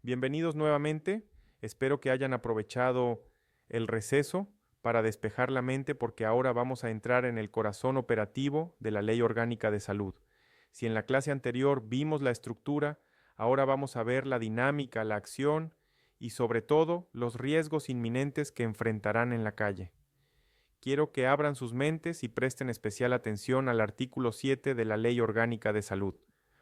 Bienvenidos nuevamente. Espero que hayan aprovechado el receso para despejar la mente porque ahora vamos a entrar en el corazón operativo de la Ley Orgánica de Salud. Si en la clase anterior vimos la estructura, ahora vamos a ver la dinámica, la acción y sobre todo los riesgos inminentes que enfrentarán en la calle. Quiero que abran sus mentes y presten especial atención al artículo 7 de la Ley Orgánica de Salud,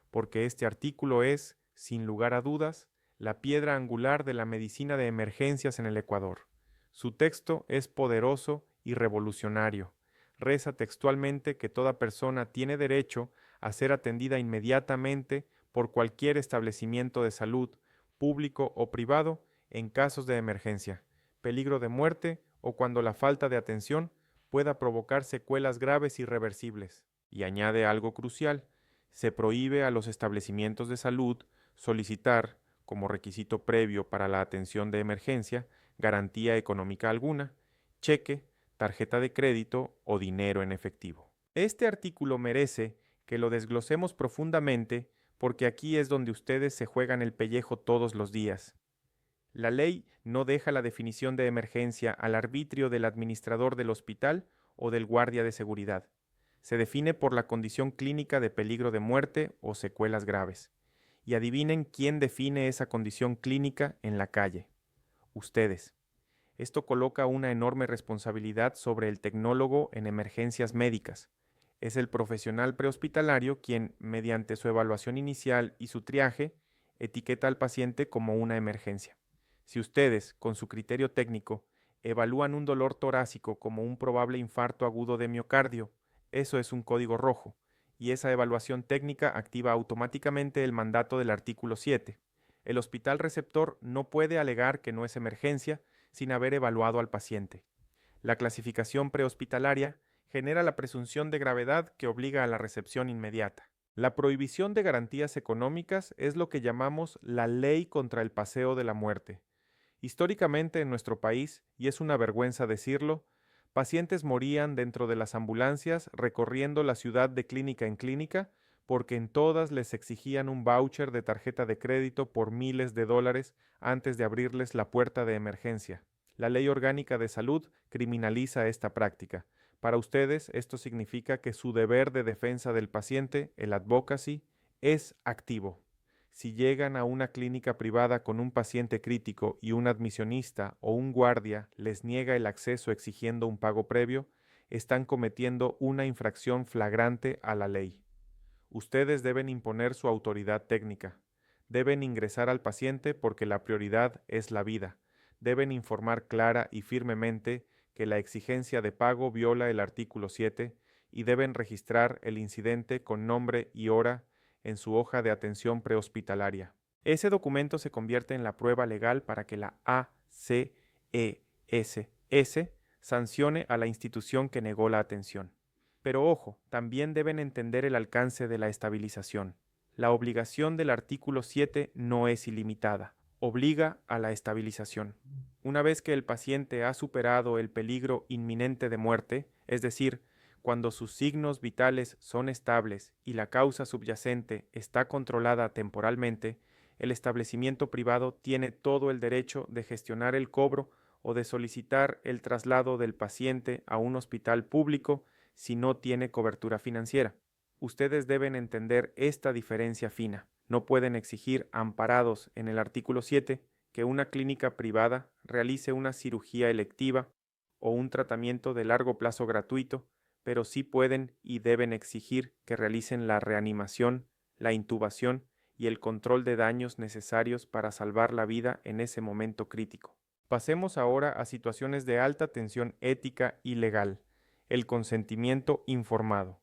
porque este artículo es, sin lugar a dudas, la piedra angular de la medicina de emergencias en el Ecuador. Su texto es poderoso y revolucionario. Reza textualmente que toda persona tiene derecho a ser atendida inmediatamente por cualquier establecimiento de salud, público o privado, en casos de emergencia, peligro de muerte o cuando la falta de atención pueda provocar secuelas graves e irreversibles. Y añade algo crucial: se prohíbe a los establecimientos de salud solicitar, como requisito previo para la atención de emergencia, garantía económica alguna, cheque, tarjeta de crédito o dinero en efectivo. Este artículo merece que lo desglosemos profundamente porque aquí es donde ustedes se juegan el pellejo todos los días. La ley no deja la definición de emergencia al arbitrio del administrador del hospital o del guardia de seguridad. Se define por la condición clínica de peligro de muerte o secuelas graves. Y adivinen quién define esa condición clínica en la calle. Ustedes. Esto coloca una enorme responsabilidad sobre el tecnólogo en emergencias médicas. Es el profesional prehospitalario quien, mediante su evaluación inicial y su triaje, etiqueta al paciente como una emergencia. Si ustedes, con su criterio técnico, evalúan un dolor torácico como un probable infarto agudo de miocardio, eso es un código rojo, y esa evaluación técnica activa automáticamente el mandato del artículo 7. El hospital receptor no puede alegar que no es emergencia sin haber evaluado al paciente. La clasificación prehospitalaria genera la presunción de gravedad que obliga a la recepción inmediata. La prohibición de garantías económicas es lo que llamamos la ley contra el paseo de la muerte. Históricamente en nuestro país, y es una vergüenza decirlo, pacientes morían dentro de las ambulancias recorriendo la ciudad de clínica en clínica porque en todas les exigían un voucher de tarjeta de crédito por miles de dólares antes de abrirles la puerta de emergencia. La Ley Orgánica de Salud criminaliza esta práctica. Para ustedes, esto significa que su deber de defensa del paciente, el advocacy, es activo. Si llegan a una clínica privada con un paciente crítico y un admisionista o un guardia les niega el acceso exigiendo un pago previo, están cometiendo una infracción flagrante a la ley. Ustedes deben imponer su autoridad técnica. Deben ingresar al paciente porque la prioridad es la vida. Deben informar clara y firmemente que la exigencia de pago viola el artículo 7 y deben registrar el incidente con nombre y hora en su hoja de atención prehospitalaria. Ese documento se convierte en la prueba legal para que la ACESS sancione a la institución que negó la atención. Pero ojo, también deben entender el alcance de la estabilización. La obligación del artículo 7 no es ilimitada, obliga a la estabilización. Una vez que el paciente ha superado el peligro inminente de muerte, es decir, cuando sus signos vitales son estables y la causa subyacente está controlada temporalmente, el establecimiento privado tiene todo el derecho de gestionar el cobro o de solicitar el traslado del paciente a un hospital público si no tiene cobertura financiera. Ustedes deben entender esta diferencia fina. No pueden exigir, amparados en el artículo 7, que una clínica privada realice una cirugía electiva o un tratamiento de largo plazo gratuito, pero sí pueden y deben exigir que realicen la reanimación, la intubación y el control de daños necesarios para salvar la vida en ese momento crítico. Pasemos ahora a situaciones de alta tensión ética y legal. El consentimiento informado.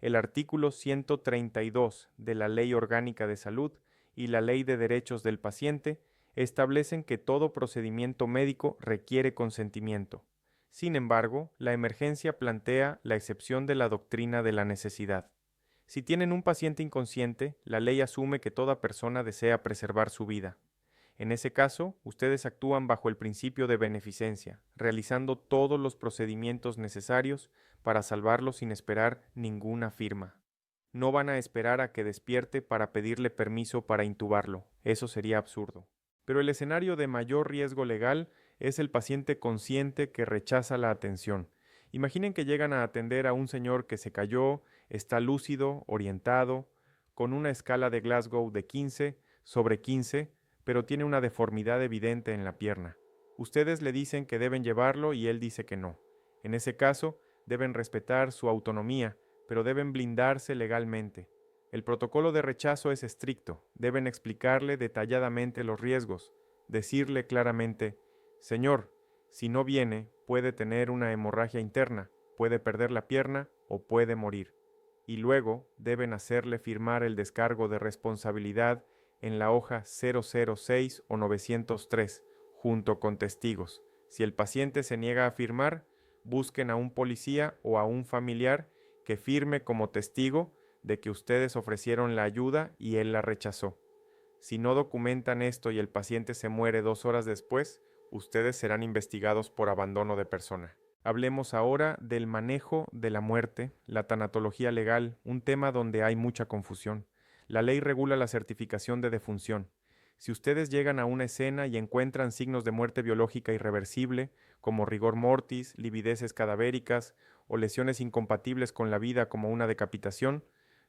El artículo 132 de la Ley Orgánica de Salud y la Ley de Derechos del Paciente establecen que todo procedimiento médico requiere consentimiento. Sin embargo, la emergencia plantea la excepción de la doctrina de la necesidad. Si tienen un paciente inconsciente, la ley asume que toda persona desea preservar su vida. En ese caso, ustedes actúan bajo el principio de beneficencia, realizando todos los procedimientos necesarios para salvarlo sin esperar ninguna firma. No van a esperar a que despierte para pedirle permiso para intubarlo, eso sería absurdo. Pero el escenario de mayor riesgo legal es el paciente consciente que rechaza la atención. Imaginen que llegan a atender a un señor que se cayó, está lúcido, orientado, con una escala de Glasgow de 15/15, pero tiene una deformidad evidente en la pierna. Ustedes le dicen que deben llevarlo y él dice que no. En ese caso, deben respetar su autonomía, pero deben blindarse legalmente. El protocolo de rechazo es estricto. Deben explicarle detalladamente los riesgos, decirle claramente: Señor, si no viene, puede tener una hemorragia interna, puede perder la pierna o puede morir. Y luego deben hacerle firmar el descargo de responsabilidad en la hoja 006 o 903, junto con testigos. Si el paciente se niega a firmar, busquen a un policía o a un familiar que firme como testigo de que ustedes ofrecieron la ayuda y él la rechazó. Si no documentan esto y el paciente se muere 2 horas después, ustedes serán investigados por abandono de persona. Hablemos ahora del manejo de la muerte, la tanatología legal, un tema donde hay mucha confusión. La ley regula la certificación de defunción. Si ustedes llegan a una escena y encuentran signos de muerte biológica irreversible, como rigor mortis, livideces cadavéricas o lesiones incompatibles con la vida como una decapitación,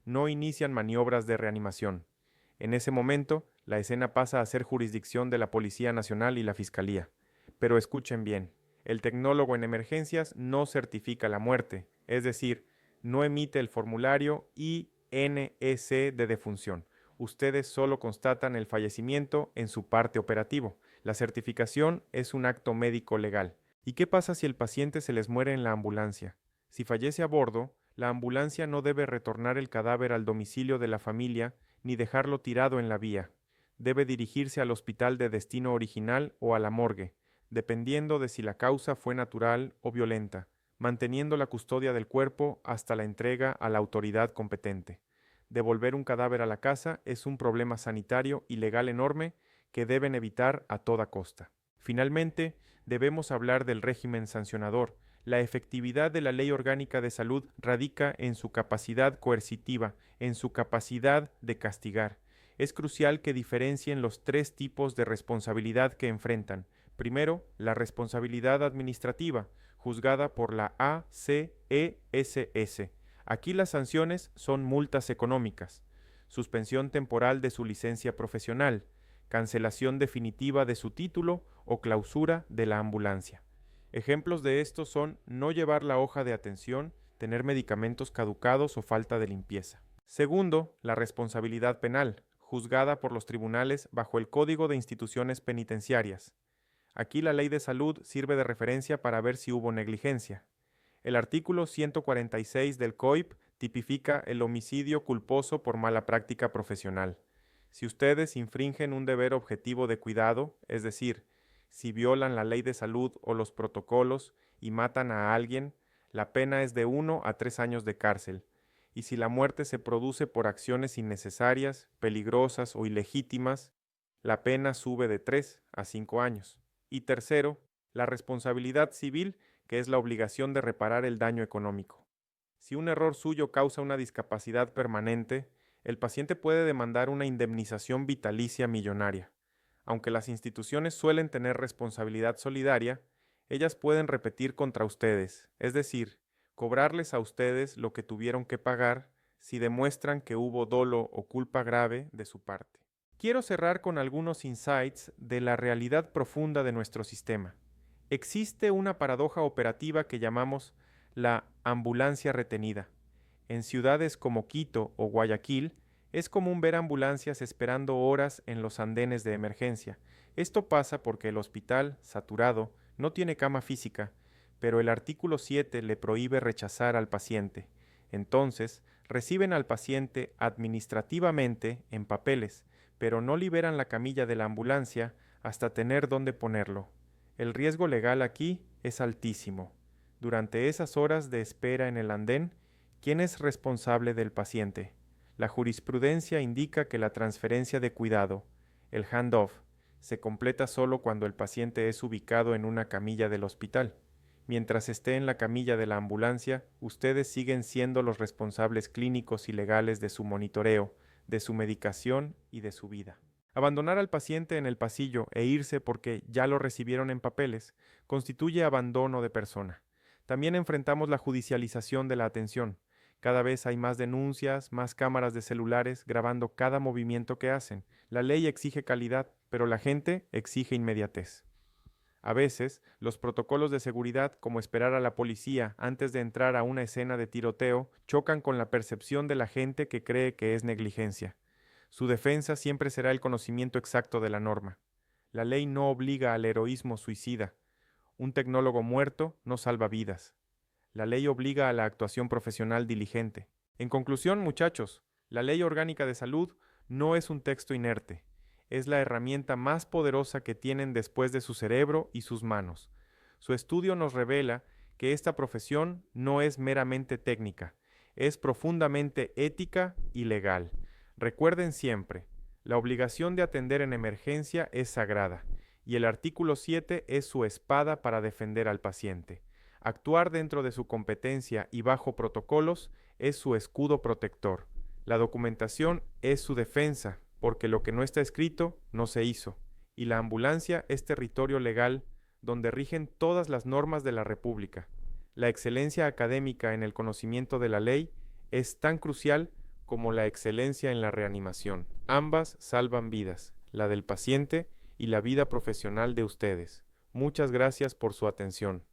no inician maniobras de reanimación. En ese momento, la escena pasa a ser jurisdicción de la Policía Nacional y la Fiscalía. Pero escuchen bien, el tecnólogo en emergencias no certifica la muerte, es decir, no emite el formulario INEC de defunción. Ustedes solo constatan el fallecimiento en su parte operativo. La certificación es un acto médico legal. ¿Y qué pasa si el paciente se les muere en la ambulancia? Si fallece a bordo, la ambulancia no debe retornar el cadáver al domicilio de la familia ni dejarlo tirado en la vía. Debe dirigirse al hospital de destino original o a la morgue, dependiendo de si la causa fue natural o violenta, manteniendo la custodia del cuerpo hasta la entrega a la autoridad competente. Devolver un cadáver a la casa es un problema sanitario y legal enorme que deben evitar a toda costa. Finalmente, debemos hablar del régimen sancionador. La efectividad de la Ley Orgánica de Salud radica en su capacidad coercitiva, en su capacidad de castigar. Es crucial que diferencien los 3 tipos de responsabilidad que enfrentan. Primero, la responsabilidad administrativa, juzgada por la ACESS. Aquí las sanciones son multas económicas, suspensión temporal de su licencia profesional, cancelación definitiva de su título o clausura de la ambulancia. Ejemplos de esto son no llevar la hoja de atención, tener medicamentos caducados o falta de limpieza. Segundo, la responsabilidad penal, juzgada por los tribunales bajo el Código de Instituciones Penitenciarias. Aquí la ley de salud sirve de referencia para ver si hubo negligencia. El artículo 146 del COIP tipifica el homicidio culposo por mala práctica profesional. Si ustedes infringen un deber objetivo de cuidado, es decir, si violan la ley de salud o los protocolos y matan a alguien, la pena es de 1 a 3 años de cárcel. Y si la muerte se produce por acciones innecesarias, peligrosas o ilegítimas, la pena sube de 3 a 5 años. Y tercero, la responsabilidad civil, que es la obligación de reparar el daño económico. Si un error suyo causa una discapacidad permanente, el paciente puede demandar una indemnización vitalicia millonaria. Aunque las instituciones suelen tener responsabilidad solidaria, ellas pueden repetir contra ustedes, es decir, cobrarles a ustedes lo que tuvieron que pagar si demuestran que hubo dolo o culpa grave de su parte. Quiero cerrar con algunos insights de la realidad profunda de nuestro sistema. Existe una paradoja operativa que llamamos la ambulancia retenida. En ciudades como Quito o Guayaquil, es común ver ambulancias esperando horas en los andenes de emergencia. Esto pasa porque el hospital, saturado, no tiene cama física, pero el artículo 7 le prohíbe rechazar al paciente. Entonces, reciben al paciente administrativamente en papeles, pero no liberan la camilla de la ambulancia hasta tener dónde ponerlo. El riesgo legal aquí es altísimo. Durante esas horas de espera en el andén, ¿quién es responsable del paciente? La jurisprudencia indica que la transferencia de cuidado, el handoff, se completa solo cuando el paciente es ubicado en una camilla del hospital. Mientras esté en la camilla de la ambulancia, ustedes siguen siendo los responsables clínicos y legales de su monitoreo, de su medicación y de su vida. Abandonar al paciente en el pasillo e irse porque ya lo recibieron en papeles constituye abandono de persona. También enfrentamos la judicialización de la atención. Cada vez hay más denuncias, más cámaras de celulares grabando cada movimiento que hacen. La ley exige calidad, pero la gente exige inmediatez. A veces, los protocolos de seguridad, como esperar a la policía antes de entrar a una escena de tiroteo, chocan con la percepción de la gente que cree que es negligencia. Su defensa siempre será el conocimiento exacto de la norma. La ley no obliga al heroísmo suicida. Un tecnólogo muerto no salva vidas. La ley obliga a la actuación profesional diligente. En conclusión, muchachos, la Ley Orgánica de Salud no es un texto inerte. Es la herramienta más poderosa que tienen después de su cerebro y sus manos. Su estudio nos revela que esta profesión no es meramente técnica, es profundamente ética y legal. Recuerden siempre, la obligación de atender en emergencia es sagrada, y el artículo 7 es su espada para defender al paciente. Actuar dentro de su competencia y bajo protocolos es su escudo protector. La documentación es su defensa, porque lo que no está escrito no se hizo, y la ambulancia es territorio legal donde rigen todas las normas de la República. La excelencia académica en el conocimiento de la ley es tan crucial como la excelencia en la reanimación. Ambas salvan vidas, la del paciente y la vida profesional de ustedes. Muchas gracias por su atención.